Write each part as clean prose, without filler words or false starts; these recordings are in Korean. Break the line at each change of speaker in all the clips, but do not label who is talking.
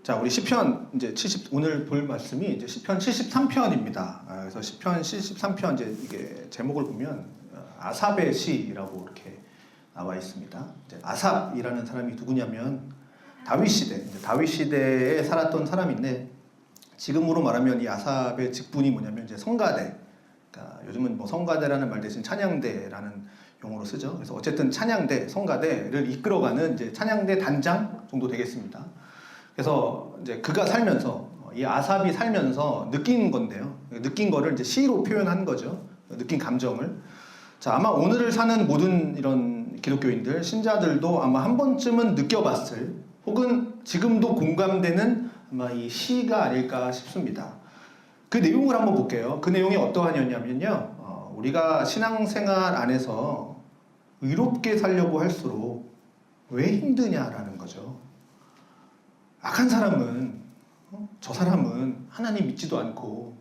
자, 우리 시편 이제 오늘 볼 말씀이 이제 시편 73편입니다. 그래서 시편 73편 이제 이게 제목을 보면 아삽의 시라고 이렇게 나와 있습니다. 이제 아삽이라는 사람이 누구냐면 다윗 시대, 이제 다윗 시대에 살았던 사람인데 지금으로 말하면 이 아삽의 직분이 뭐냐면 이제 성가대. 그러니까 요즘은 뭐 성가대라는 말 대신 찬양대라는 용어로 쓰죠. 그래서 어쨌든 찬양대, 성가대를 이끌어가는 이제 찬양대 단장 정도 되겠습니다. 그래서 이제 그가 살면서 이 아삽이 살면서 느낀 건데요. 느낀 거를 이제 시로 표현한 거죠. 느낀 감정을. 자, 아마 오늘을 사는 모든 이런 기독교인들, 신자들도 아마 한 번쯤은 느껴봤을 혹은 지금도 공감되는 아마 이 시가 아닐까 싶습니다. 그 내용을 한번 볼게요. 그 내용이 어떠하냐면요. 우리가 신앙생활 안에서 의롭게 살려고 할수록 왜 힘드냐라는 거죠. 악한 사람은 저 사람은 하나님 믿지도 않고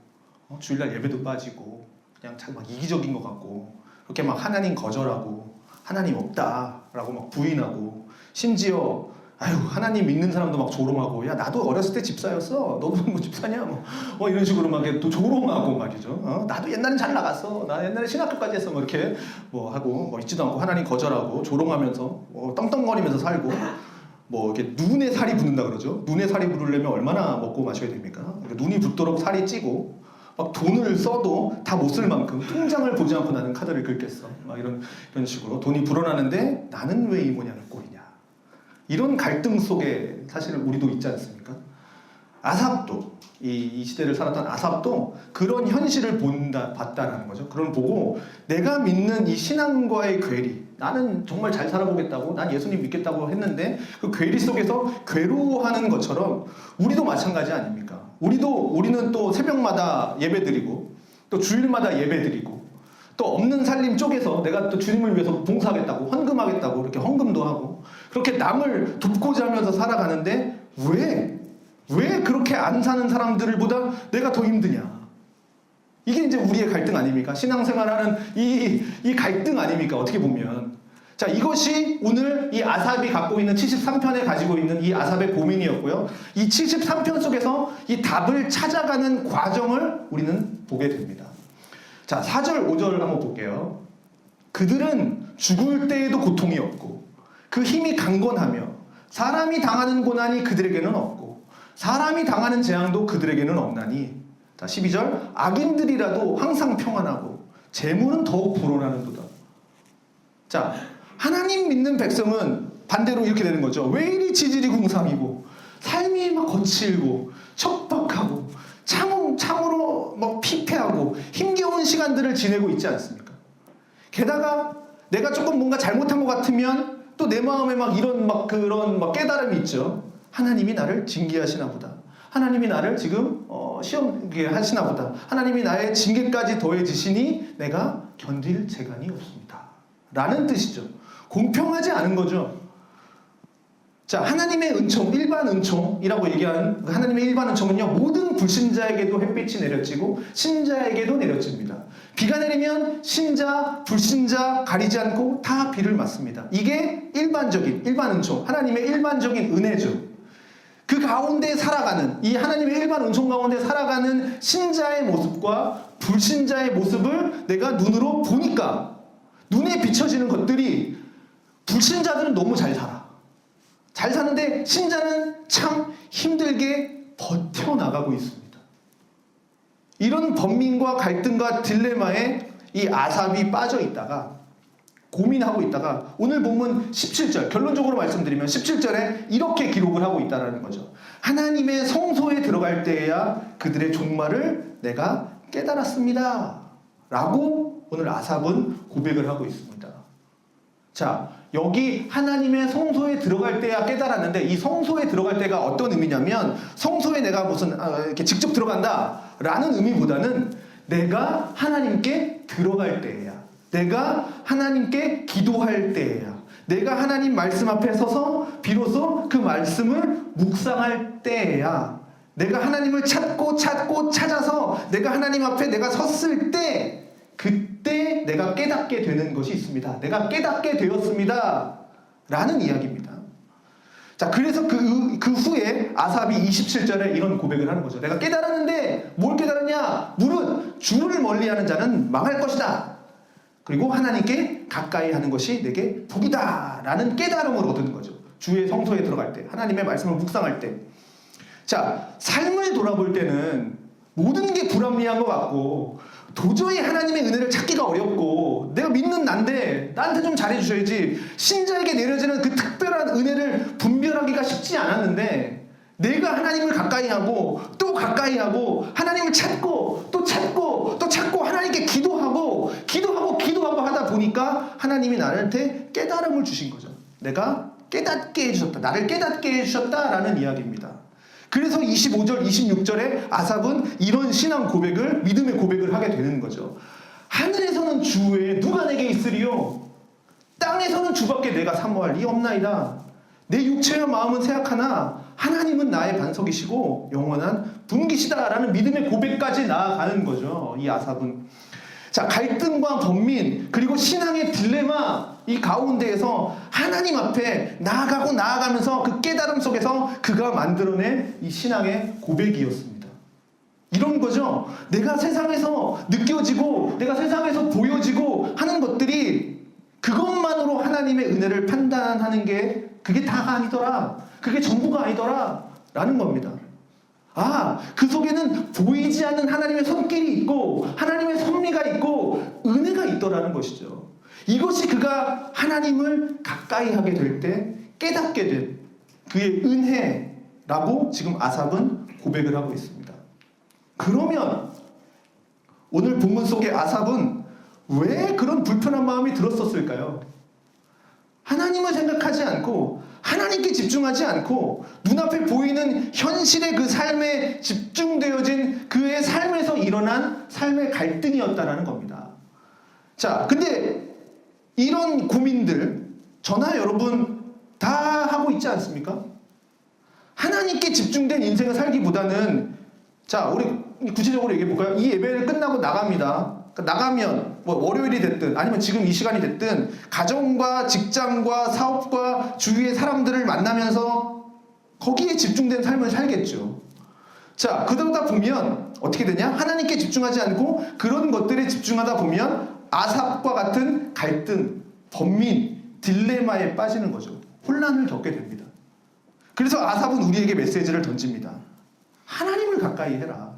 주일날 예배도 빠지고 그냥 막 이기적인 것 같고 그렇게 막 하나님 거절하고 하나님 없다라고 막 부인하고 심지어 아유 하나님 믿는 사람도 막 조롱하고 야 나도 어렸을 때 집사였어 너도 뭐 집사냐 뭐 이런 식으로 막 또 조롱하고 말이죠. 나도 옛날엔 잘 나갔어 나 옛날에 신학교까지 했어 뭐 이렇게 뭐 하고 뭐 있지도 않고 하나님 거절하고 조롱하면서 뭐 떵떵거리면서 살고 뭐 이렇게 눈에 살이 붙는다 그러죠. 눈에 살이 붙으려면 얼마나 먹고 마셔야 됩니까? 그러니까 눈이 붙도록 살이 찌고 막 돈을 써도 다 못 쓸 만큼 통장을 보지 않고 나는 카드를 긁겠어. 막 이런 식으로 돈이 불어나는데 나는 왜 이 모양의 꼴이냐. 이런 갈등 속에 사실 우리도 있지 않습니까? 아삽도 이 시대를 살았던 아삽도 그런 현실을 봤다라는 거죠. 그걸 보고 내가 믿는 이 신앙과의 괴리 나는 정말 잘 살아보겠다고 난 예수님 믿겠다고 했는데 그 괴리 속에서 괴로워하는 것처럼 우리도 마찬가지 아닙니까? 우리는 또 새벽마다 예배드리고 또 주일마다 예배드리고 또 없는 살림 쪽에서 내가 또 주님을 위해서 봉사하겠다고 헌금하겠다고 이렇게 헌금도 하고 그렇게 남을 돕고자 하면서 살아가는데 왜 그렇게 안 사는 사람들보다 내가 더 힘드냐? 이게 이제 우리의 갈등 아닙니까? 신앙생활하는 이 갈등 아닙니까? 어떻게 보면. 자, 이것이 오늘 이 아삽이 갖고 있는 73편에 가지고 있는 이 아삽의 고민이었고요. 이 73편 속에서 이 답을 찾아가는 과정을 우리는 보게 됩니다. 자, 4절, 5절 한번 볼게요. 그들은 죽을 때에도 고통이 없고 그 힘이 강건하며 사람이 당하는 고난이 그들에게는 없고 사람이 당하는 재앙도 그들에게는 없나니 자 12절 악인들이라도 항상 평안하고 재물은 더욱 불어나는도다. 자 하나님 믿는 백성은 반대로 이렇게 되는 거죠. 왜 이리 지질이 궁상이고 삶이 막 거칠고 척박하고 참으로 막 피폐하고 힘겨운 시간들을 지내고 있지 않습니까? 게다가 내가 조금 뭔가 잘못한 것 같으면 또 내 마음에 막 이런 그런 깨달음이 있죠. 하나님이 나를 징계하시나 보다. 하나님이 나를 지금 시험하게 하시나 보다. 하나님이 나의 징계까지 더해지시니 내가 견딜 재간이 없습니다. 라는 뜻이죠. 공평하지 않은 거죠. 자, 하나님의 은총, 일반 은총이라고 얘기하는 하나님의 일반 은총은요, 모든 불신자에게도 햇빛이 내려지고 신자에게도 내려집니다. 비가 내리면 신자, 불신자 가리지 않고 다 비를 맞습니다. 이게 일반 은총, 하나님의 일반적인 은혜죠. 그 가운데 살아가는, 이 하나님의 일반 은총 가운데 살아가는 신자의 모습과 불신자의 모습을 내가 눈으로 보니까 눈에 비춰지는 것들이 불신자들은 너무 잘 살아. 잘 사는데 신자는 참 힘들게 버텨나가고 있습니다. 이런 번민과 갈등과 딜레마에 이 아삽이 빠져 있다가 고민하고 있다가 오늘 본문 17절 결론적으로 말씀드리면 17절에 이렇게 기록을 하고 있다는 거죠. 하나님의 성소에 들어갈 때에야 그들의 종말을 내가 깨달았습니다. 라고 오늘 아삽은 고백을 하고 있습니다. 자, 여기 하나님의 성소에 들어갈 때야 깨달았는데 이 성소에 들어갈 때가 어떤 의미냐면 성소에 내가 무슨 이렇게 직접 들어간다 라는 의미보다는 내가 하나님께 들어갈 때야. 내가 하나님께 기도할 때야. 내가 하나님 말씀 앞에 서서 비로소 그 말씀을 묵상할 때야. 내가 하나님을 찾고 찾아서 내가 하나님 앞에 내가 섰을 때 그때 내가 깨닫게 되는 것이 있습니다. 내가 깨닫게 되었습니다. 라는 이야기입니다. 자, 그래서 그 후에 아삽이 27절에 이런 고백을 하는 거죠. 내가 깨달았는데 뭘 깨달았냐? 무릇 주를 멀리하는 자는 망할 것이다. 그리고 하나님께 가까이 하는 것이 내게 복이다 라는 깨달음을 얻는 거죠. 주의 성소에 들어갈 때, 하나님의 말씀을 묵상할 때. 자, 삶을 돌아볼 때는 모든 게 불합리한 것 같고 도저히 하나님의 은혜를 찾기가 어렵고 내가 믿는 난데 나한테 좀 잘해주셔야지, 신자에게 내려지는 그 특별한 은혜를 분별하기가 쉽지 않았는데, 내가 하나님을 가까이 하고 또 가까이 하고 하나님을 찾고 또 찾고 또 찾고 하나님께 기도하고 하다 보니까 하나님이 나한테 깨달음을 주신 거죠. 내가 깨닫게 해주셨다, 나를 깨닫게 해주셨다라는 이야기입니다. 그래서 25절 26절에 아삽은 이런 신앙 고백을, 믿음의 고백을 하게 되는 거죠. 하늘에서는 주 외에 누가 내게 있으리요? 땅에서는 주밖에 내가 사모할 리 없나이다. 내 육체와 마음은 세약하나 하나님은 나의 반석이시고 영원한 분기시다라는 믿음의 고백까지 나아가는 거죠. 이 아삽은. 자, 갈등과 번민 그리고 신앙의 딜레마, 이 가운데에서 하나님 앞에 나아가면서 그 깨달음 속에서 그가 만들어낸 이 신앙의 고백이었습니다. 이런 거죠. 내가 세상에서 느껴지고 내가 세상에서 보여지고 하는 것들이 그것만으로 하나님의 은혜를 판단하는 게 그게 다가 아니더라, 그게 전부가 아니더라 라는 겁니다. 아, 그 속에는 보이지 않는 하나님의 손길이 있고 하나님의 섭리가 있고 은혜가 있더라는 것이죠. 이것이 그가 하나님을 가까이 하게 될 때 깨닫게 된 그의 은혜라고 지금 아삽은 고백을 하고 있습니다. 그러면 오늘 본문 속의 아삽은 왜 그런 불편한 마음이 들었었을까요? 하나님을 생각하지 않고 하나님께 집중하지 않고 눈앞에 보이는 현실의 그 삶에 집중되어진 그의 삶에서 일어난 삶의 갈등이었다라는 겁니다. 자, 근데 이런 고민들 저나 여러분 다 하고 있지 않습니까? 하나님께 집중된 인생을 살기보다는, 자, 우리 구체적으로 얘기해 볼까요? 이 예배를 끝나고 나갑니다. 나가면 뭐 월요일이 됐든 아니면 지금 이 시간이 됐든 가정과 직장과 사업과 주위의 사람들을 만나면서 거기에 집중된 삶을 살겠죠. 자, 그러다 보면 어떻게 되냐? 하나님께 집중하지 않고 그런 것들에 집중하다 보면 아삽과 같은 갈등, 번민, 딜레마에 빠지는 거죠. 혼란을 겪게 됩니다. 그래서 아삽은 우리에게 메시지를 던집니다. 하나님을 가까이 해라.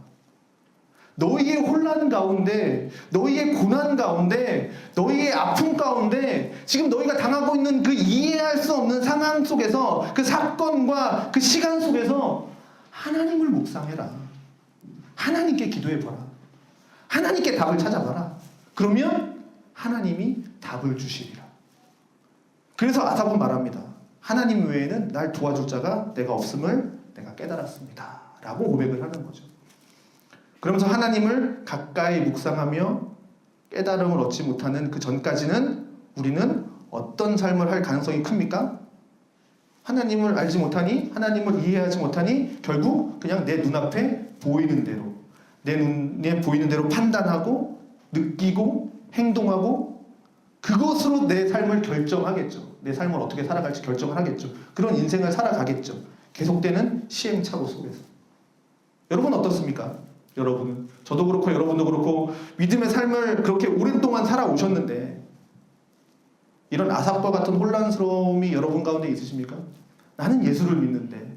너희의 혼란 가운데, 너희의 고난 가운데, 너희의 아픔 가운데, 지금 너희가 당하고 있는 그 이해할 수 없는 상황 속에서, 그 사건과 그 시간 속에서 하나님을 묵상해라. 하나님께 기도해봐라. 하나님께 답을 찾아봐라. 그러면 하나님이 답을 주시리라. 그래서 아삽은 말합니다. 하나님 외에는 날 도와줄 자가 내가 없음을 내가 깨달았습니다 라고 고백을 하는 거죠. 그러면서 하나님을 가까이 묵상하며 깨달음을 얻지 못하는 그 전까지는 우리는 어떤 삶을 할 가능성이 큽니까? 하나님을 알지 못하니, 하나님을 이해하지 못하니 결국 그냥 내 눈앞에 보이는 대로, 내 눈에 보이는 대로 판단하고 느끼고 행동하고 그것으로 내 삶을 결정하겠죠. 내 삶을 어떻게 살아갈지 결정을 하겠죠. 그런 인생을 살아가겠죠. 계속되는 시행착오 속에서. 여러분 어떻습니까? 여러분은, 저도 그렇고 여러분도 그렇고 믿음의 삶을 그렇게 오랫동안 살아오셨는데 이런 아삽과 같은 혼란스러움이 여러분 가운데 있으십니까? 나는 예수를 믿는데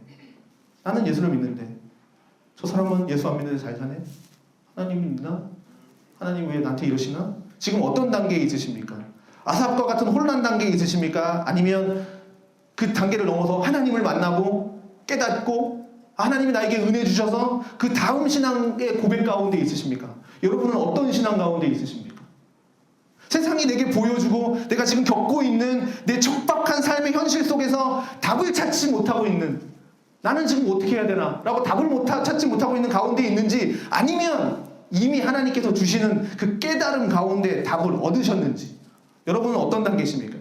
저 사람은 예수 안 믿는데 잘 사네? 하나님 믿나? 하나님 왜 나한테 이러시나? 지금 어떤 단계에 있으십니까? 아삽과 같은 혼란 단계에 있으십니까? 아니면 그 단계를 넘어서 하나님을 만나고 깨닫고 하나님이 나에게 은혜 주셔서 그 다음 신앙의 고백 가운데 있으십니까? 여러분은 어떤 신앙 가운데 있으십니까? 세상이 내게 보여주고 내가 지금 겪고 있는 내 척박한 삶의 현실 속에서 답을 찾지 못하고 있는, 나는 지금 어떻게 해야 되나? 라고 답을 찾지 못하고 있는 가운데 있는지, 아니면 이미 하나님께서 주시는 그 깨달음 가운데 답을 얻으셨는지, 여러분은 어떤 단계십니까?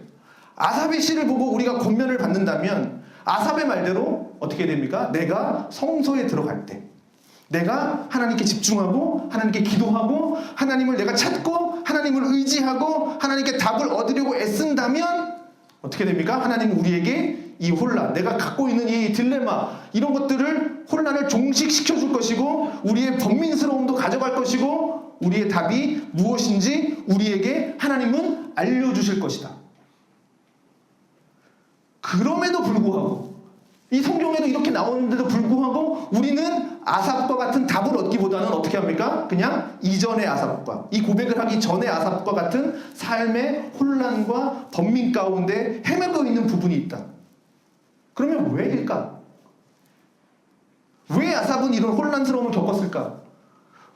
아삽의 시를 보고 우리가 권면을 받는다면 아삽의 말대로 어떻게 됩니까? 내가 성소에 들어갈 때, 내가 하나님께 집중하고 하나님께 기도하고 하나님을 내가 찾고 하나님을 의지하고 하나님께 답을 얻으려고 애쓴다면 어떻게 됩니까? 하나님은 우리에게 이 혼란, 내가 갖고 있는 이 딜레마, 이런 것들을 혼란을 종식시켜 줄 것이고 우리의 번민스러움도 가져갈 것이고 우리의 답이 무엇인지 우리에게 하나님은 알려주실 것이다. 그럼에도 불구하고 이 성경에도 이렇게 나오는데도 불구하고 우리는 아삽과 같은 답을 얻기보다는 어떻게 합니까? 그냥 이전의 아삽과 이 고백을 하기 전의 아삽과 같은 삶의 혼란과 번민 가운데 헤매고 있는 부분이 있다. 그러면 왜일까? 왜 아삽은 이런 혼란스러움을 겪었을까?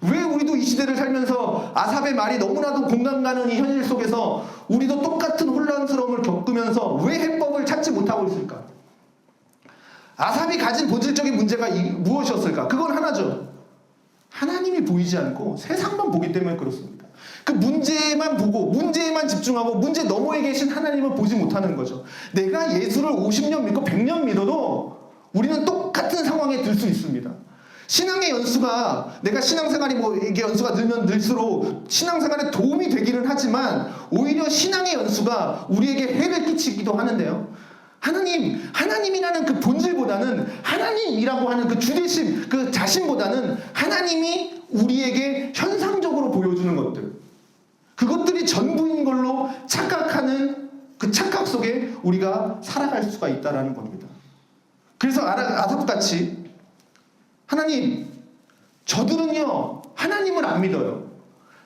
왜 우리도 이 시대를 살면서 아삽의 말이 너무나도 공감 가는 이 현실 속에서 우리도 똑같은 혼란스러움을 겪으면서 왜 해법을 찾지 못하고 있을까? 아삽이 가진 본질적인 문제가 무엇이었을까? 그건 하나죠. 하나님이 보이지 않고 세상만 보기 때문에 그렇습니다. 그 문제만 보고 문제에만 집중하고 문제 너머에 계신 하나님을 보지 못하는 거죠. 내가 예수를 50년 믿고 100년 믿어도 우리는 똑같은 상황에 들 수 있습니다. 신앙의 연수가 내가 신앙생활이 이게 연수가 늘면 늘수록 신앙생활에 도움이 되기는 하지만 오히려 신앙의 연수가 우리에게 해를 끼치기도 하는데요. 하나님이라는 그 본질보다는 하나님이라고 하는 그 주되심, 그 자신보다는 하나님이 우리에게 현상적으로 보여주는 것들, 그것들이 전부인 걸로 착각하는 그 착각 속에 우리가 살아갈 수가 있다는 겁니다. 그래서 아삽같이 하나님, 저들은요 하나님을 안 믿어요.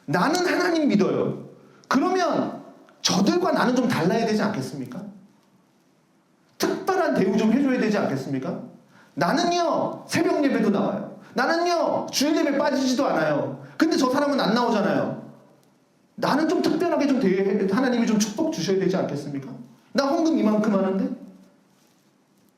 나는 하나님 믿어요. 그러면 저들과 나는 좀 달라야 되지 않겠습니까? 특별한 대우 좀 해줘야 되지 않겠습니까? 나는요 새벽 예배도 나와요. 나는요 주일 예배 빠지지도 않아요. 근데 저 사람은 안 나오잖아요. 나는 좀 특별하게 좀 하나님이 좀 축복 주셔야 되지 않겠습니까? 나 헌금 이만큼 하는데?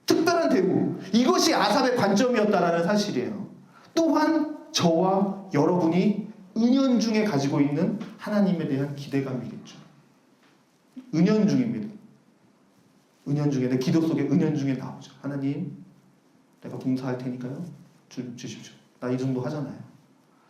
특별한 대우. 이것이 아삽의 관점이었다라는 사실이에요. 또한 저와 여러분이 은연중에 가지고 있는 하나님에 대한 기대감이겠죠. 은연중입니다. 은연중에, 내 기도 속에 은연중에 나오죠. 하나님, 내가 봉사할 테니까요. 주십시오. 나 이 정도 하잖아요.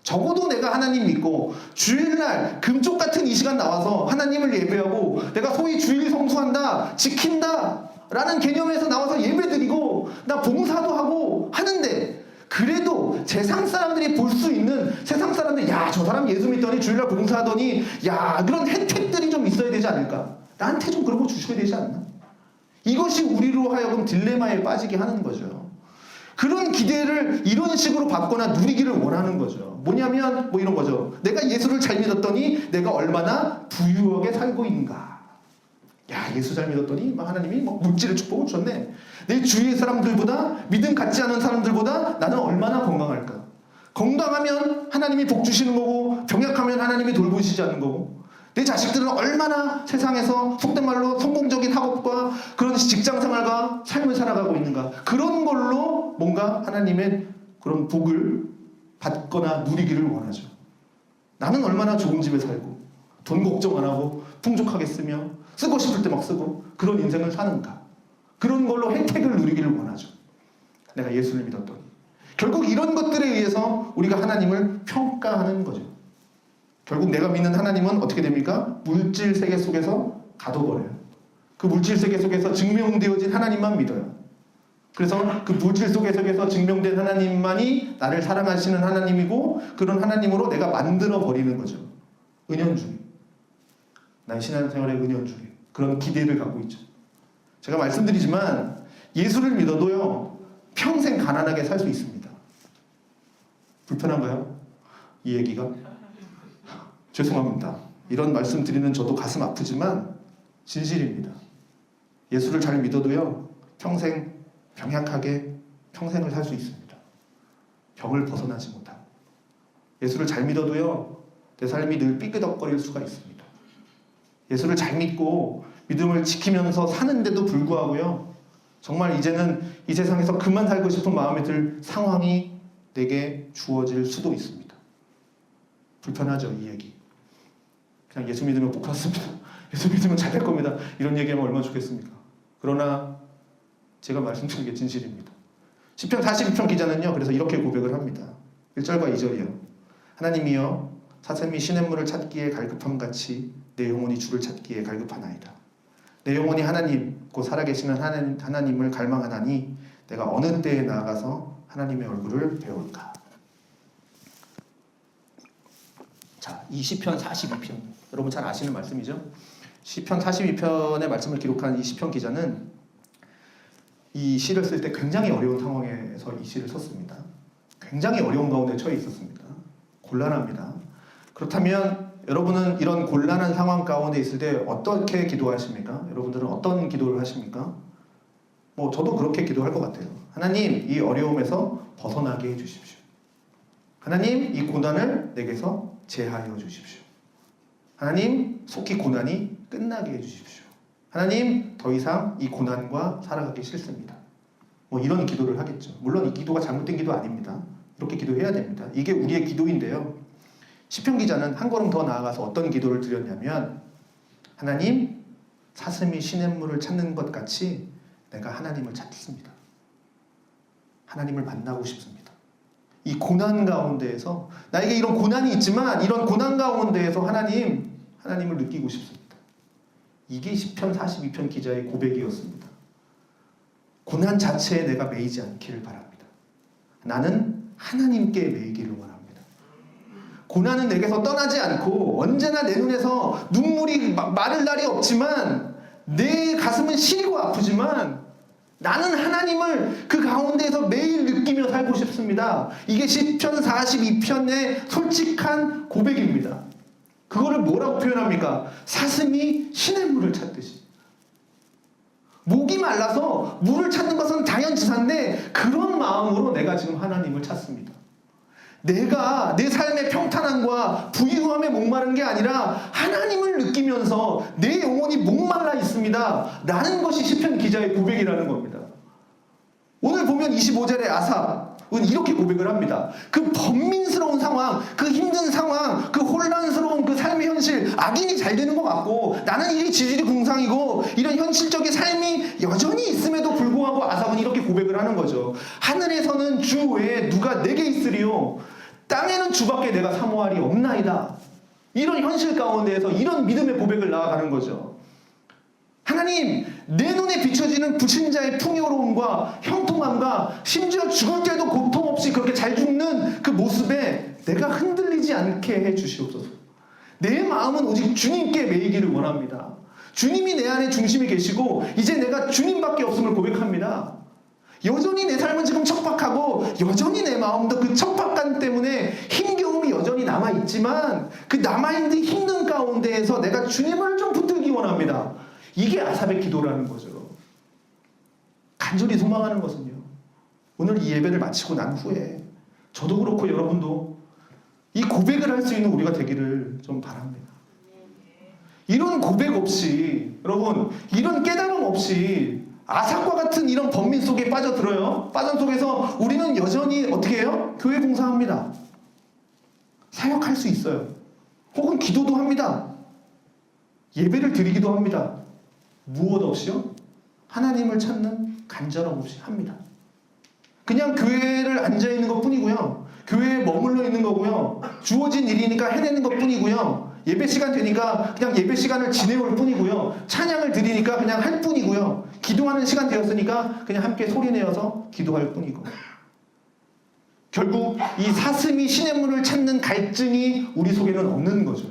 적어도 내가 하나님 믿고 주일날 금쪽 같은 이 시간 나와서 하나님을 예배하고 내가 소위 주일 성수한다, 지킨다 라는 개념에서 나와서 예배드리고 나 봉사도 하고 하는데 그래도 세상 사람들이 볼 수 있는 세상 사람들 야, 저 사람 예수 믿더니 주일날 봉사하더니 야, 그런 혜택들이 좀 있어야 되지 않을까? 나한테 좀 그런 거 주셔야 되지 않나? 이것이 우리로 하여금 딜레마에 빠지게 하는 거죠. 그런 기대를 이런 식으로 받거나 누리기를 원하는 거죠. 뭐냐면 뭐 이런 거죠. 내가 예수를 잘 믿었더니 내가 얼마나 부유하게 살고 있는가. 야, 예수 잘 믿었더니 하나님이 물질의 축복을 줬네. 내 주위의 사람들보다 믿음 갖지 않은 사람들보다 나는 얼마나 건강할까. 건강하면 하나님이 복 주시는 거고 병약하면 하나님이 돌보시지 않는 거고 내 자식들은 얼마나 세상에서 속된 말로 성공적인 학업과 그런 직장생활과 삶을 살아가고 있는가. 그런 걸로 뭔가 하나님의 그런 복을 받거나 누리기를 원하죠. 나는 얼마나 좋은 집에 살고 돈 걱정 안 하고 풍족하게 쓰며 쓰고 싶을 때 막 쓰고 그런 인생을 사는가. 그런 걸로 혜택을 누리기를 원하죠. 내가 예수를 믿었더니. 결국 이런 것들에 의해서 우리가 하나님을 평가하는 거죠. 결국 내가 믿는 하나님은 어떻게 됩니까? 물질 세계 속에서 가둬버려요. 그 물질 세계 속에서 증명되어진 하나님만 믿어요. 그래서 그 물질 속에서 증명된 하나님만이 나를 사랑하시는 하나님이고 그런 하나님으로 내가 만들어버리는 거죠. 은연중에. 나의 신앙생활의 은연중에. 그런 기대를 갖고 있죠. 제가 말씀드리지만 예수를 믿어도요. 평생 가난하게 살 수 있습니다. 불편한가요? 이 얘기가? 죄송합니다. 이런 말씀 드리는 저도 가슴 아프지만 진실입니다. 예수를 잘 믿어도요. 평생 병약하게 평생을 살 수 있습니다. 병을 벗어나지 못하고. 예수를 잘 믿어도요. 내 삶이 늘 삐그덕거릴 수가 있습니다. 예수를 잘 믿고 믿음을 지키면서 사는데도 불구하고요. 정말 이제는 이 세상에서 그만 살고 싶은 마음이 들 상황이 내게 주어질 수도 있습니다. 불편하죠, 이 얘기. 그냥 예수 믿으면 복 받습니다. 예수 믿으면 잘 될 겁니다. 이런 얘기하면 얼마나 좋겠습니까? 그러나 제가 말씀드린 게 진실입니다. 시편 42편 기자는요. 그래서 이렇게 고백을 합니다. 1절과 2절이요. 하나님이여 사슴이 시냇물을 찾기에 갈급함같이 내 영혼이 주를 찾기에 갈급하나이다. 내 영혼이 하나님 곧 살아계시는 하나님을 갈망하나니 내가 어느 때에 나아가서 하나님의 얼굴을 배울까. 자, 이 시편 42편 여러분 잘 아시는 말씀이죠. 시편 42편의 말씀을 기록한 이 시편 기자는 이 시를 쓸 때 굉장히 어려운 상황에서 이 시를 썼습니다. 굉장히 어려운 가운데 처해 있었습니다. 곤란합니다. 그렇다면 여러분은 이런 곤란한 상황 가운데 있을 때 어떻게 기도하십니까? 여러분들은 어떤 기도를 하십니까? 저도 그렇게 기도할 것 같아요. 하나님, 이 어려움에서 벗어나게 해주십시오. 하나님, 이 고난을 내게서 제하여 주십시오. 하나님, 속히 고난이 끝나게 해주십시오. 하나님, 더 이상 이 고난과 살아가기 싫습니다. 이런 기도를 하겠죠. 물론 이 기도가 잘못된 기도 아닙니다. 이렇게 기도해야 됩니다. 이게 우리의 기도인데요. 시편 기자는 한 걸음 더 나아가서 어떤 기도를 드렸냐면, 하나님, 사슴이 시냇물을 찾는 것 같이 내가 하나님을 찾습니다. 하나님을 만나고 싶습니다. 이 고난 가운데에서, 나에게 이런 고난이 있지만 이런 고난 가운데에서 하나님을 느끼고 싶습니다. 이게 시편 42편 기자의 고백이었습니다. 고난 자체에 내가 매이지 않기를 바랍니다. 나는 하나님께 매이기를 원합니다. 고난은 내게서 떠나지 않고 언제나 내 눈에서 눈물이 마를 날이 없지만 내 가슴은 시리고 아프지만 나는 하나님을 그 가운데에서 매일 느끼며 살고 싶습니다. 이게 시편 42편의 솔직한 고백입니다. 그거를 뭐라고 표현합니까? 사슴이 시냇물을 찾듯이. 목이 말라서 물을 찾는 것은 당연지사인데 그런 마음으로 내가 지금 하나님을 찾습니다. 내가 내 삶의 평탄함과 부유함에 목마른 게 아니라 하나님을 느끼면서 내 영혼이 목말라 있습니다 라는 것이 시편 기자의 고백이라는 겁니다. 오늘 보면 25절에 아삽은 이렇게 고백을 합니다. 그 번민스러운 상황, 그 힘든 상황, 그 혼란스러운 그 삶의 현실, 악인이 잘 되는 것 같고 나는 일이 지질이 궁상이고 이런 현실적인 삶이 여전히 있음에도 불구하고 아삽은 이렇게 고백을 하는 거죠. 하늘에서는 주 외에 누가 내게 있으리요, 땅에는 주밖에 내가 사모할이 없나이다. 이런 현실 가운데에서 이런 믿음의 고백을 나아가는 거죠. 하나님, 내 눈에 비춰지는 불신자의 풍요로움과 형통함과 심지어 죽을 때도 고통 없이 그렇게 잘 죽는 그 모습에 내가 흔들리지 않게 해주시옵소서. 내 마음은 오직 주님께 매이기를 원합니다. 주님이 내 안에 중심이 계시고 이제 내가 주님밖에 없음을 고백합니다. 여전히 내 삶은 지금 척박하고 여전히 내 마음도 그 척박감 때문에 힘겨움이 여전히 남아있지만 그 남아있는 힘든 가운데에서 내가 주님을 좀 붙들기 원합니다. 이게 아삽의 기도라는 거죠. 간절히 소망하는 것은요, 오늘 이 예배를 마치고 난 후에 저도 그렇고 여러분도 이 고백을 할 수 있는 우리가 되기를 좀 바랍니다. 이런 고백 없이, 여러분, 이런 깨달음 없이 아삽과 같은 이런 번민 속에 빠져들어요. 빠진 속에서 우리는 여전히 어떻게 해요? 교회 봉사합니다. 사역할 수 있어요. 혹은 기도도 합니다. 예배를 드리기도 합니다. 무엇 없이요? 하나님을 찾는 간절함 없이 합니다. 그냥 교회를 앉아있는 것 뿐이고요. 교회에 머물러 있는 거고요. 주어진 일이니까 해내는 것 뿐이고요. 예배 시간 되니까 그냥 예배 시간을 지내올 뿐이고요. 찬양을 드리니까 그냥 할 뿐이고요. 기도하는 시간 되었으니까 그냥 함께 소리내어서 기도할 뿐이고, 결국 이 사슴이 시냇물을 찾는 갈증이 우리 속에는 없는 거죠.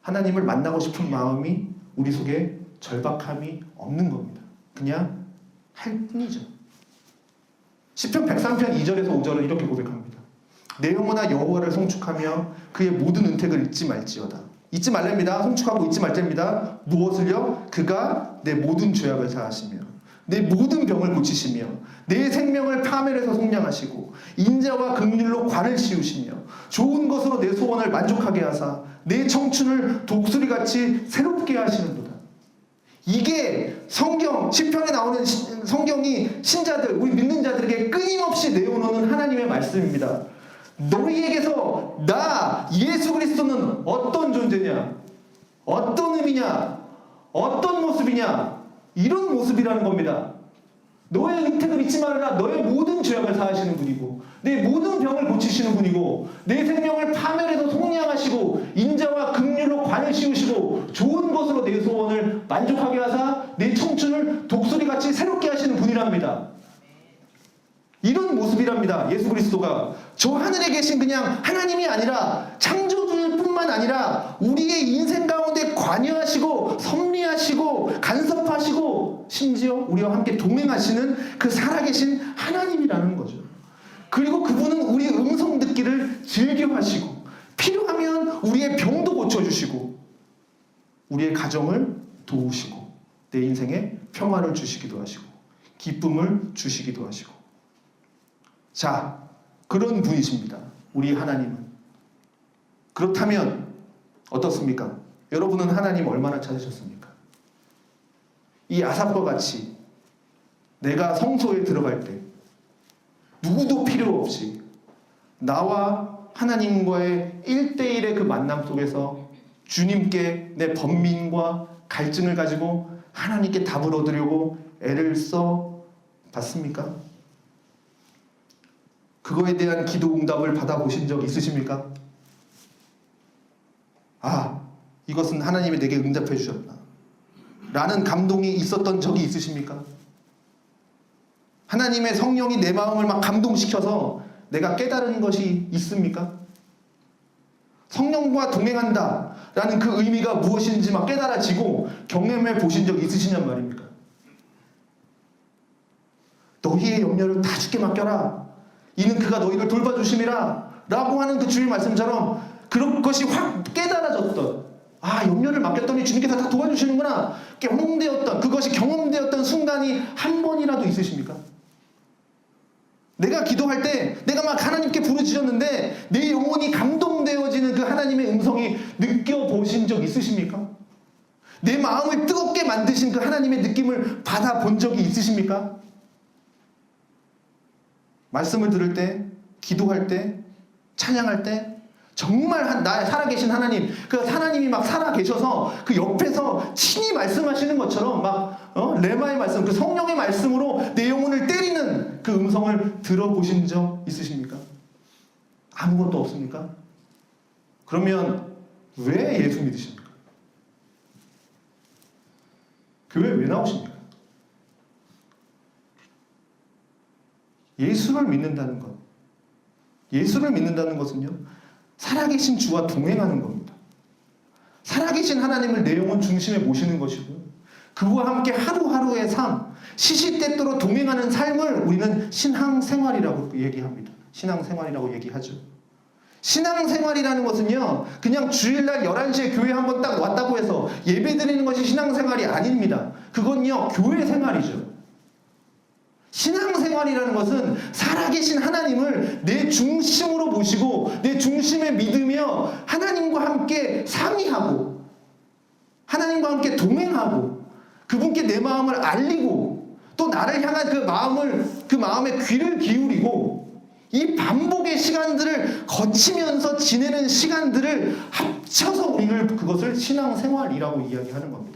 하나님을 만나고 싶은 마음이 우리 속에 절박함이 없는 겁니다. 그냥 할 뿐이죠. 시편 103편 2절에서 5절은 이렇게 고백합니다. 내 영혼아 여호와를 송축하며 그의 모든 은택을 잊지 말지어다. 잊지 말랍니다. 송축하고 잊지 말랍니다. 무엇을요? 그가 내 모든 죄악을 사하시며 내 모든 병을 고치시며 내 생명을 파멸해서 속량하시고 인자와 긍휼로 관을 씌우시며 좋은 것으로 내 소원을 만족하게 하사 내 청춘을 독수리같이 새롭게 하시는도다. 이게 성경, 시편에 나오는 성경이 신자들, 우리 믿는 자들에게 끊임없이 내어놓는 하나님의 말씀입니다. 너희에게서 나 예수 그리스도는 어떤 존재냐, 어떤 의미냐, 어떤 모습이냐, 이런 모습이라는 겁니다. 너의 혜택을 잊지 말아라. 너의 모든 죄악을 사하시는 분이고 내 모든 병을 고치시는 분이고 내 생명을 파멸해서 속량하시고 인자와 긍휼로 관을 씌우시고 좋은 것으로 내 소원을 만족하게 모습이랍니다. 이런 모습이랍니다. 예수 그리스도가 저 하늘에 계신 그냥 하나님이 아니라 창조주뿐만 아니라 우리의 인생 가운데 관여하시고 섭리하시고 간섭하시고 심지어 우리와 함께 동행하시는 그 살아계신 하나님이라는 거죠. 그리고 그분은 우리의 음성 듣기를 즐겨하시고 필요하면 우리의 병도 고쳐주시고 우리의 가정을 도우시고 내 인생에 평화를 주시기도 하시고 기쁨을 주시기도 하시고 자, 그런 분이십니다. 우리 하나님은. 그렇다면 어떻습니까? 여러분은 하나님 얼마나 찾으셨습니까? 이 아삽과 같이 내가 성소에 들어갈 때 누구도 필요 없이 나와 하나님과의 1대1의 그 만남 속에서 주님께 내 번민과 갈증을 가지고 하나님께 답을 얻으려고 애를 써 봤습니까? 그거에 대한 기도 응답을 받아보신 적 있으십니까? 아, 이것은 하나님이 내게 응답해 주셨다 라는 감동이 있었던 적이 있으십니까? 하나님의 성령이 내 마음을 막 감동시켜서 내가 깨달은 것이 있습니까? 성령과 동행한다 라는 그 의미가 무엇인지 막 깨달아지고 경험해 보신 적 있으시냔 말입니까? 너희의 염려를 다 주께 맡겨라. 이는 그가 너희를 돌봐주심이라 라고 하는 그 주의 말씀처럼 그런 것이 확 깨달아졌던 아, 염려를 맡겼더니 주님께서 다 도와주시는구나 경험되었던 그것이 경험되었던 순간이 한 번이라도 있으십니까? 내가 기도할 때 내가 막 하나님께 부르짖었는데 내 영혼이 감동되어지는 그 하나님의 음성이 느껴보신 적 있으십니까? 내 마음을 뜨겁게 만드신 그 하나님의 느낌을 받아본 적이 있으십니까? 말씀을 들을 때, 기도할 때, 찬양할 때 정말 나의 살아계신 하나님, 그 하나님이 막 살아계셔서 그 옆에서 친히 말씀하시는 것처럼 막 레마의 말씀, 그 성령의 말씀으로 내 영혼을 때리는 그 음성을 들어보신 적 있으십니까? 아무것도 없습니까? 그러면 왜 예수 믿으십니까? 교회 왜 나오십니까? 예수를 믿는다는 것. 예수를 믿는다는 것은요, 살아계신 주와 동행하는 겁니다. 살아계신 하나님을 내 영혼 중심에 모시는 것이고요. 그와 함께 하루하루의 삶, 시시때때로 동행하는 삶을 우리는 신앙생활이라고 얘기합니다. 신앙생활이라고 얘기하죠. 신앙생활이라는 것은요, 그냥 주일날 11시에 교회 한번 딱 왔다고 해서 예배 드리는 것이 신앙생활이 아닙니다. 그건요, 교회 생활이죠. 신앙생활이라는 것은 살아계신 하나님을 내 중심으로 모시고 내 중심에 믿으며 하나님과 함께 상의하고 하나님과 함께 동행하고 그분께 내 마음을 알리고 또 나를 향한 그 마음에 귀를 기울이고 이 반복의 시간들을 거치면서 지내는 시간들을 합쳐서 우리를 그것을 신앙생활이라고 이야기하는 겁니다.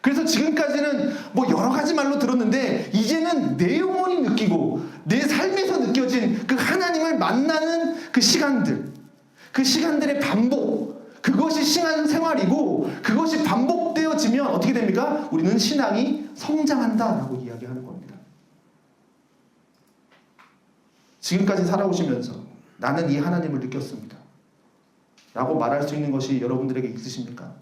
그래서 지금까지는 뭐 여러 가지 말로 들었는데 이제는 내 영혼이 느끼고 내 삶에서 느껴진 그 하나님을 만나는 그 시간들, 그 시간들의 반복, 그것이 신앙생활이고 그것이 반복되어지면 어떻게 됩니까? 우리는 신앙이 성장한다라고 이야기하는 겁니다. 지금까지 살아오시면서 나는 이 하나님을 느꼈습니다 라고 말할 수 있는 것이 여러분들에게 있으십니까?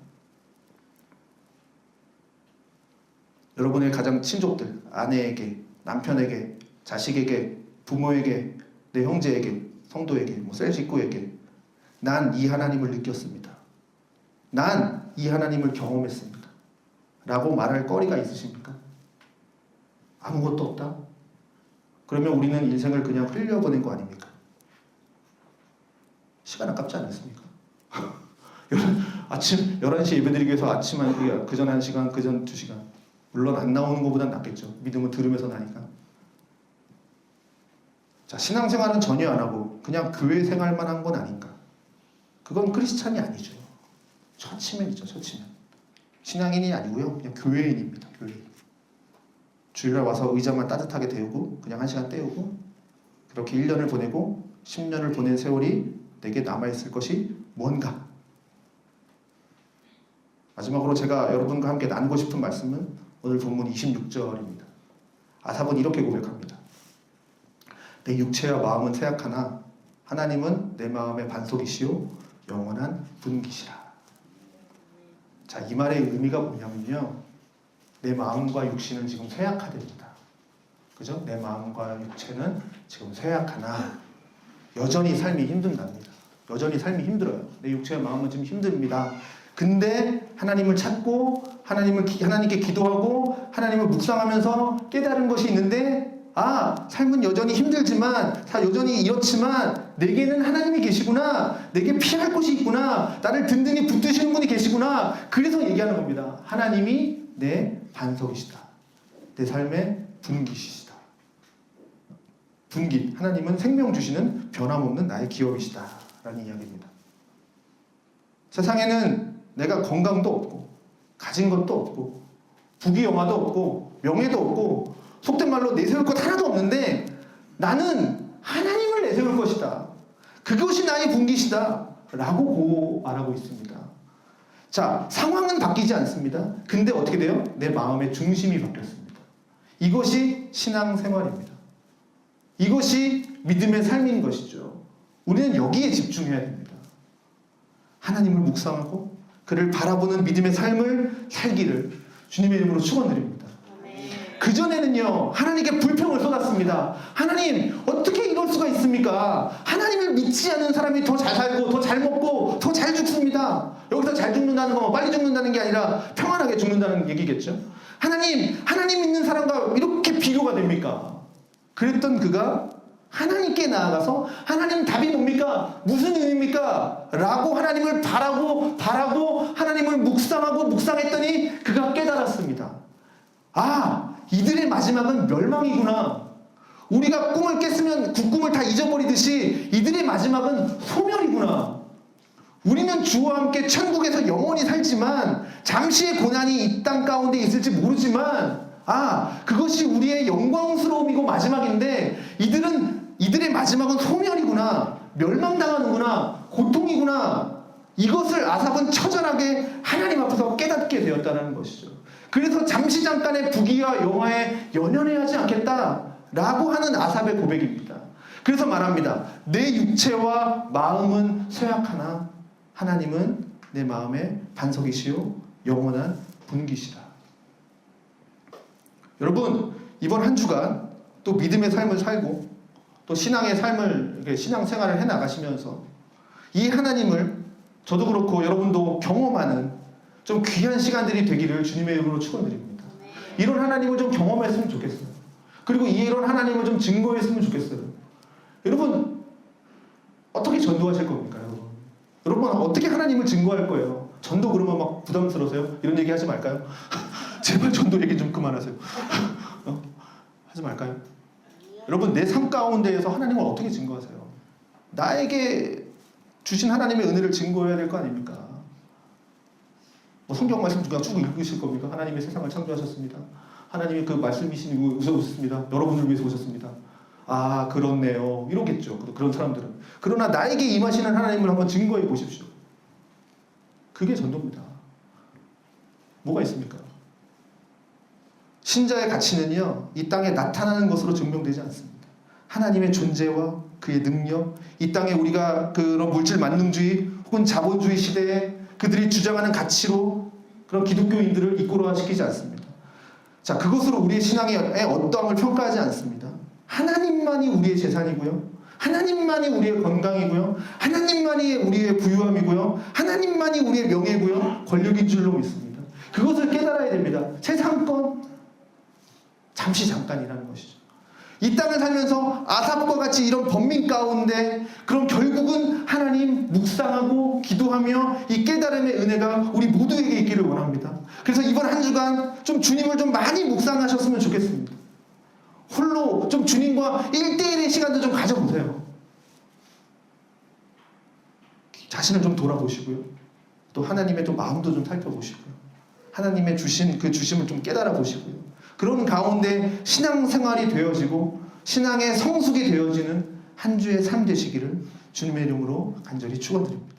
여러분의 가장 친족들, 아내에게, 남편에게, 자식에게, 부모에게, 내 형제에게, 성도에게, 셀 식구에게 난 이 하나님을 느꼈습니다. 난 이 하나님을 경험했습니다. 라고 말할 거리가 있으십니까? 아무것도 없다? 그러면 우리는 인생을 그냥 흘려보낸 거 아닙니까? 시간 아깝지 않습니까? 아침 11시에 예배드리기 위해서 아침 그 전 1시간, 그 전 2시간 물론 안 나오는 것보단 낫겠죠. 믿음은 들으면서 나니까. 자, 신앙생활은 전혀 안 하고 그냥 교회 생활만 한 건 아닌가? 그건 크리스찬이 아니죠. 처치맨이죠. 처치맨. 신앙인이 아니고요. 그냥 교회인입니다. 교회인. 주일날 와서 의자만 따뜻하게 데우고 그냥 1시간 때우고 그렇게 1년을 보내고 10년을 보낸 세월이 내게 남아있을 것이 뭔가? 마지막으로 제가 여러분과 함께 나누고 싶은 말씀은 오늘 본문 26절입니다. 아삽은 이렇게 고백합니다. 내 육체와 마음은 쇠약하나 하나님은 내 마음의 반석이시요 영원한 분기시라. 자, 이 말의 의미가 뭐냐면요, 내 마음과 육신은 지금 쇠약하답니다. 그죠? 내 마음과 육체는 지금 쇠약하나 여전히 삶이 힘든답니다. 여전히 삶이 힘들어요. 내 육체와 마음은 지금 힘듭니다. 근데 하나님을 찾고 하나님께 기도하고 하나님을 묵상하면서 깨달은 것이 있는데, 삶은 여전히 힘들지만, 여전히 이렇지만 내게는 하나님이 계시구나, 내게 피할 곳이 있구나, 나를 든든히 붙드시는 분이 계시구나. 그래서 얘기하는 겁니다. 하나님이 내 반석이시다, 내 삶의 분기시시다. 분기, 하나님은 생명 주시는 변함없는 나의 기업이시다 라는 이야기입니다. 세상에는 내가 건강도 없고 가진 것도 없고 부귀영화도 없고 명예도 없고 속된 말로 내세울 것 하나도 없는데 나는 하나님을 내세울 것이다, 그것이 나의 분기시다 라고 말하고 있습니다. 자, 상황은 바뀌지 않습니다. 근데 어떻게 돼요? 내 마음의 중심이 바뀌었습니다. 이것이 신앙생활입니다. 이것이 믿음의 삶인 것이죠. 우리는 여기에 집중해야 됩니다. 하나님을 묵상하고 그를 바라보는 믿음의 삶을 살기를 주님의 이름으로 축원드립니다. 그전에는요, 하나님께 불평을 쏟았습니다. 하나님, 어떻게 이럴 수가 있습니까? 하나님을 믿지 않는 사람이 더 잘 살고 더 잘 먹고 더 잘 죽습니다. 여기서 잘 죽는다는 건 빨리 죽는다는 게 아니라 평안하게 죽는다는 얘기겠죠. 하나님 믿는 사람과 이렇게 비교가 됩니까? 그랬던 그가 하나님께 나아가서 하나님 답이 뭡니까? 무슨 의미입니까? 라고 하나님을 바라고 하나님을 묵상했더니 그가 깨달았습니다. 이들의 마지막은 멸망이구나. 우리가 꿈을 깼으면 그 꿈을 다 잊어버리듯이 이들의 마지막은 소멸이구나. 우리는 주와 함께 천국에서 영원히 살지만 잠시의 고난이 이 땅 가운데 있을지 모르지만 그것이 우리의 영광스러움이고 마지막인데 이들의 마지막은 소멸이구나, 멸망당하는구나, 고통이구나. 이것을 아삽은 처절하게 하나님 앞에서 깨닫게 되었다는 것이죠. 그래서 잠깐의 부귀와 영화에 연연해하지 않겠다라고 하는 아삽의 고백입니다. 그래서 말합니다. 내 육체와 마음은 쇠약하나 하나님은 내 마음의 반석이시요 영원한 분기시라. 여러분, 이번 한 주간 또 믿음의 삶을 살고 또 신앙생활을 해나가시면서 이 하나님을 저도 그렇고 여러분도 경험하는 좀 귀한 시간들이 되기를 주님의 이름으로 축원드립니다. 이런 하나님을 좀 경험했으면 좋겠어요. 그리고 이런 하나님을 좀 증거했으면 좋겠어요. 여러분, 어떻게 전도하실 겁니까? 여러분 어떻게 하나님을 증거할 거예요? 전도 그러면 막 부담스러우세요? 이런 얘기 하지 말까요? 제발 전도 얘기 좀 그만하세요. 하지 말까요? 여러분, 내 삶 가운데에서 하나님을 어떻게 증거하세요? 나에게 주신 하나님의 은혜를 증거해야 될 거 아닙니까? 성경 말씀 그냥 쭉 읽으실 겁니까? 하나님이 세상을 창조하셨습니다. 하나님이 그 말씀이신 위해서 오셨습니다. 여러분을 위해서 오셨습니다. 그렇네요. 이러겠죠. 그런 사람들은. 그러나 나에게 임하시는 하나님을 한번 증거해 보십시오. 그게 전도입니다. 뭐가 있습니까? 신자의 가치는요, 이 땅에 나타나는 것으로 증명되지 않습니다. 하나님의 존재와 그의 능력, 이 땅에 우리가 그런 물질 만능주의 혹은 자본주의 시대에 그들이 주장하는 가치로 그런 기독교인들을 이끌어시키지 않습니다. 자, 그것으로 우리의 신앙의 어떠함을 평가하지 않습니다. 하나님만이 우리의 재산이고요, 하나님만이 우리의 건강이고요, 하나님만이 우리의 부유함이고요, 하나님만이 우리의 명예고요, 권력인 줄로 믿습니다. 그것을 깨달아야 됩니다. 세상권 잠깐이라는 것이죠. 이 땅을 살면서 아삽과 같이 이런 번민 가운데 그럼 결국은 하나님 묵상하고 기도하며 이 깨달음의 은혜가 우리 모두에게 있기를 원합니다. 그래서 이번 한 주간 좀 주님을 좀 많이 묵상하셨으면 좋겠습니다. 홀로 좀 주님과 1대1의 시간도 좀 가져보세요. 자신을 좀 돌아보시고요, 또 하나님의 좀 마음도 좀 살펴보시고요, 하나님의 주신 그 주심을 좀 깨달아 보시고요, 그런 가운데 신앙생활이 되어지고 신앙의 성숙이 되어지는 한 주의 삶 되시기를 주님의 이름으로 간절히 축원드립니다.